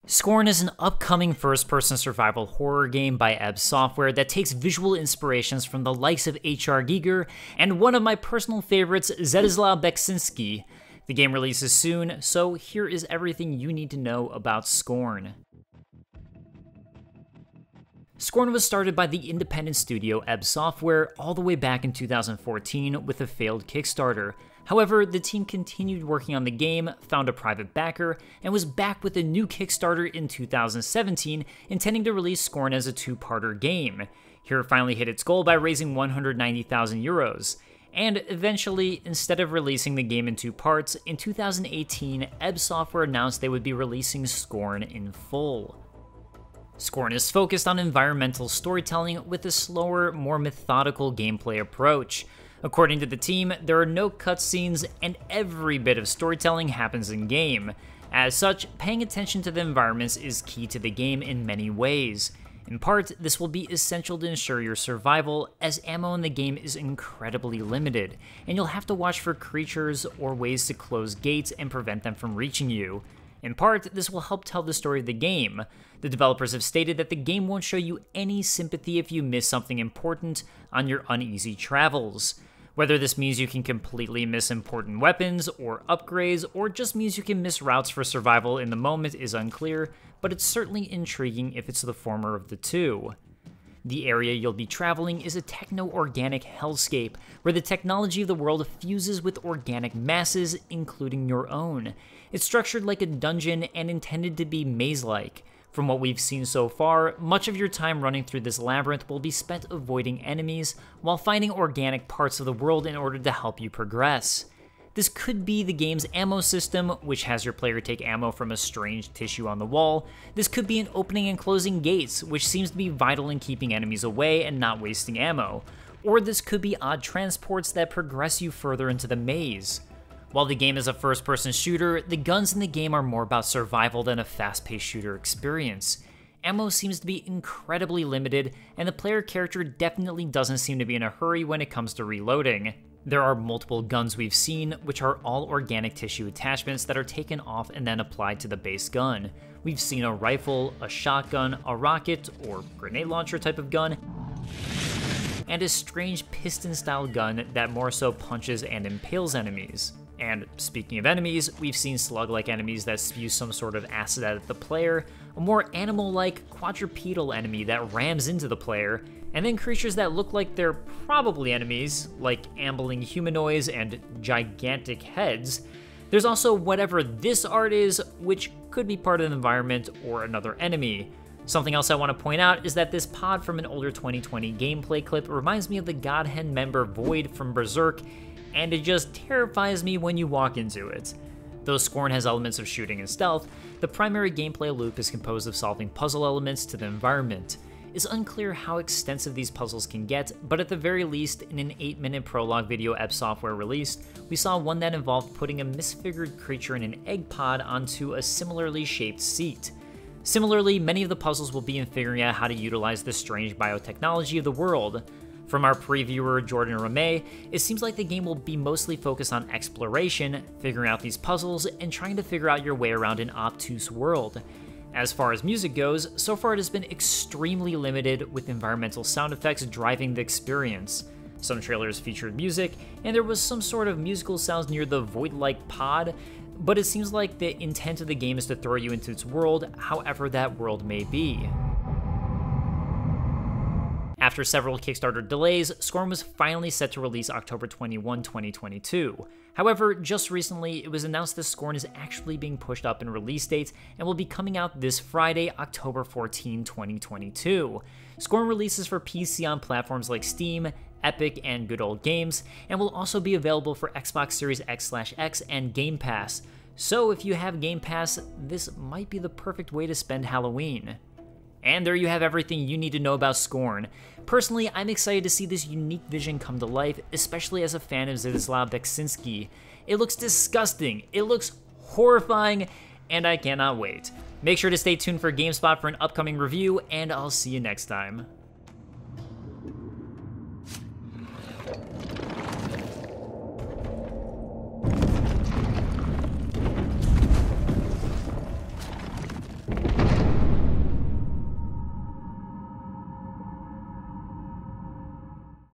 Scorn is an upcoming first-person survival horror game by Ebb Software that takes visual inspirations from the likes of H.R. Giger and one of my personal favorites, Zdizislaw Beksinski. The game releases soon, so here is everything you need to know about Scorn. Scorn was started by the independent studio Ebb Software all the way back in 2014 with a failed Kickstarter. However, the team continued working on the game, found a private backer, and was back with a new Kickstarter in 2017, intending to release Scorn as a two-parter game. Here it finally hit its goal by raising 190,000 euros. And eventually, instead of releasing the game in two parts, in 2018, Ebb Software announced they would be releasing Scorn in full. Scorn is focused on environmental storytelling with a slower, more methodical gameplay approach. According to the team, there are no cutscenes, and every bit of storytelling happens in-game. As such, paying attention to the environments is key to the game in many ways. In part, this will be essential to ensure your survival, as ammo in the game is incredibly limited, and you'll have to watch for creatures or ways to close gates and prevent them from reaching you. In part, this will help tell the story of the game. The developers have stated that the game won't show you any sympathy if you miss something important on your uneasy travels. Whether this means you can completely miss important weapons or upgrades, or just means you can miss routes for survival in the moment is unclear, but it's certainly intriguing if it's the former of the two. The area you'll be traveling is a techno-organic hellscape, where the technology of the world fuses with organic masses, including your own. It's structured like a dungeon and intended to be maze-like. From what we've seen so far, much of your time running through this labyrinth will be spent avoiding enemies, while finding organic parts of the world in order to help you progress. This could be the game's ammo system, which has your player take ammo from a strange tissue on the wall. This could be an opening and closing gates, which seems to be vital in keeping enemies away and not wasting ammo. Or this could be odd transports that progress you further into the maze. While the game is a first-person shooter, the guns in the game are more about survival than a fast-paced shooter experience. Ammo seems to be incredibly limited, and the player character definitely doesn't seem to be in a hurry when it comes to reloading. There are multiple guns we've seen, which are all organic tissue attachments that are taken off and then applied to the base gun. We've seen a rifle, a shotgun, a rocket or grenade launcher type of gun, and a strange piston-style gun that more so punches and impales enemies. And speaking of enemies, we've seen slug-like enemies that spew some sort of acid at the player, a more animal-like quadrupedal enemy that rams into the player, and then creatures that look like they're probably enemies, like ambling humanoids and gigantic heads. There's also whatever this art is, which could be part of the environment or another enemy. Something else I want to point out is that this pod from an older 2020 gameplay clip reminds me of the Godhand member Void from Berserk, and it just terrifies me when you walk into it. Though Scorn has elements of shooting and stealth, the primary gameplay loop is composed of solving puzzle elements to the environment. It's unclear how extensive these puzzles can get, but at the very least, in an 8-minute prologue video Ebb Software released, we saw one that involved putting a misfigured creature in an egg pod onto a similarly shaped seat. Similarly, many of the puzzles will be in figuring out how to utilize the strange biotechnology of the world. From our previewer, Jordan Ramey, it seems like the game will be mostly focused on exploration, figuring out these puzzles, and trying to figure out your way around an obtuse world. As far as music goes, so far it has been extremely limited, with environmental sound effects driving the experience. Some trailers featured music, and there was some sort of musical sounds near the void-like pod, but it seems like the intent of the game is to throw you into its world, however that world may be. After several Kickstarter delays, Scorn was finally set to release October 21, 2022. However, just recently, it was announced that Scorn is actually being pushed up in release dates and will be coming out this Friday, October 14, 2022. Scorn releases for PC on platforms like Steam, Epic, and Good Old Games, and will also be available for Xbox Series X/X and Game Pass. So if you have Game Pass, this might be the perfect way to spend Halloween. And there you have everything you need to know about Scorn. Personally, I'm excited to see this unique vision come to life, especially as a fan of Zdizislaw Beksinski. It looks disgusting, it looks horrifying, and I cannot wait. Make sure to stay tuned for GameSpot for an upcoming review, and I'll see you next time.